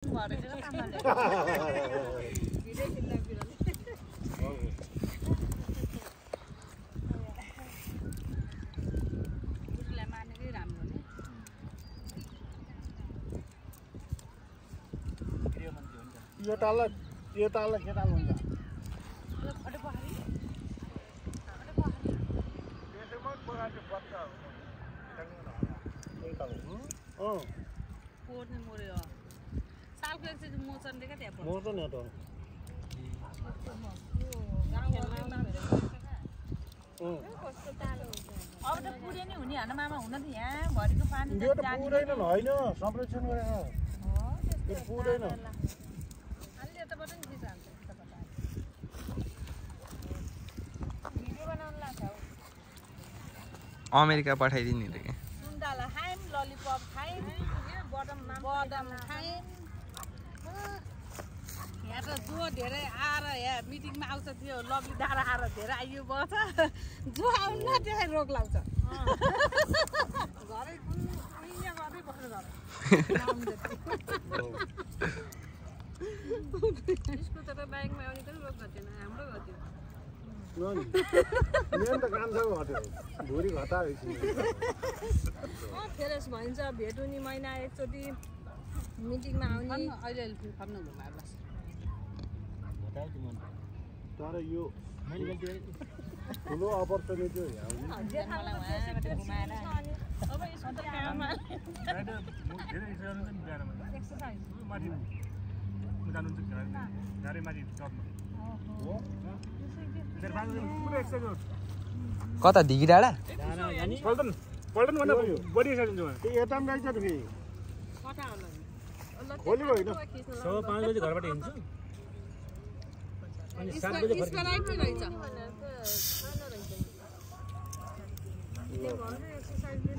यो ताल के ताल हुन्छ सालको एकचोटि मोचन देखा त्यहाँ मोचन हो त अब त पुरै नै हुने हैन मामा हुन त यहाँ भरिको पानी यो त पुरैन हैन संरक्षण गरेको यो पुरैन अलि यताबाट नि खिचाल्छ भिडियो बनाउन लाग्छ अमेरिका पठाइदिने रे के सुन्दाला खाइम ललिपप खाइम बदाम खाइम यहाँ त जो धेरै आएर यहाँ मिटिङमा आउँछ त्यो लग्ली डाँडा आएर धेरै आइयो बस्छ जो आउन त्यसलाई रोग लाग्छ घरै यहाँ गर्दै बस्नु घर स्कुल त बाइकमा आउने पनि रोग घटेन हाम्रो घट्यो मेरो त काम छ घट्यो भुरी घटा फेरेस भइन्छ भेट हुने महिना एकचोटि मिटिङमा आउने अहिले फर्नु घुमाएर तर यो ठुलो अपर्च्युनिटी कता ढिकी डाँडा पल्टन भन्दा बढी सकिन्छ यता पनि रहेछ त फेरि खोल्यो होइन 5 बजे घरबाट हिँड्छु अनि 7 बजे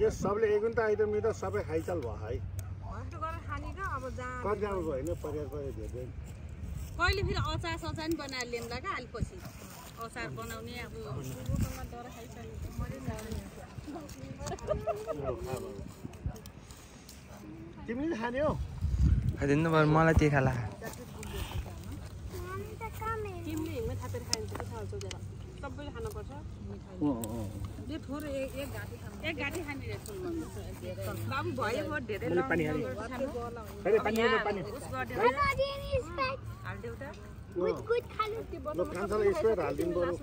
यो सबले एक घन्टा आइटम त सबै खाइचाल भयो है कतिजना होइन परिवार भेट्दैन कहिले फेरि अचार सचार नि बनाएर ल्याउँला क्या अलि पछि अचार बनाउने अब तिमीले खाने हो खाइदिनु पर्यो मलाई त्यही खाला तिमीले हिँड्न थापेर खाइन्छ कि खाल्छौ जरा सबैले खानुपर्छ यो थोरै एक घाटी खाने रे बाबु भयो हो धेरै पानी हाल्देऊ त कान्छालाई स्प्रेड हालिदिनु पर्यो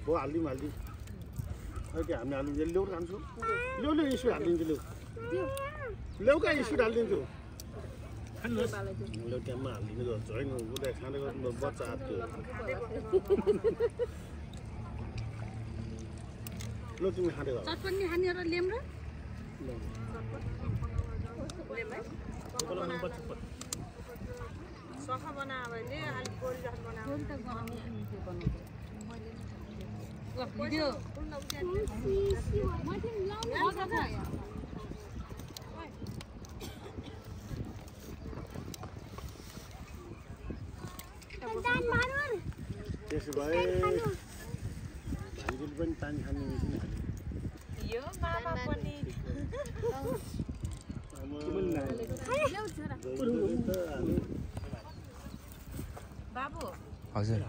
हो हालिदिउँ अहिले हामी हालिदिन्छ ल्याउ खान्छु ल्याउ स्प्रेड हालिदिन्छु ल्याउ कहाँ स्प्रेड हालिदिन्छु ल्याउ ट्याममा हालिदिनु होइन उसलाई खाँदै गर्नु बच्चा हात्यो ल तिमी खाँदै गर चटपटी खाने र लेम र सखा बनायो भने अलि पोरी जस्तो बनायो त भिडियो त्यसो भए भान्जीले पनि पानी खाने मिसिन हाल्यो यो मामा पनि बाबु हजुर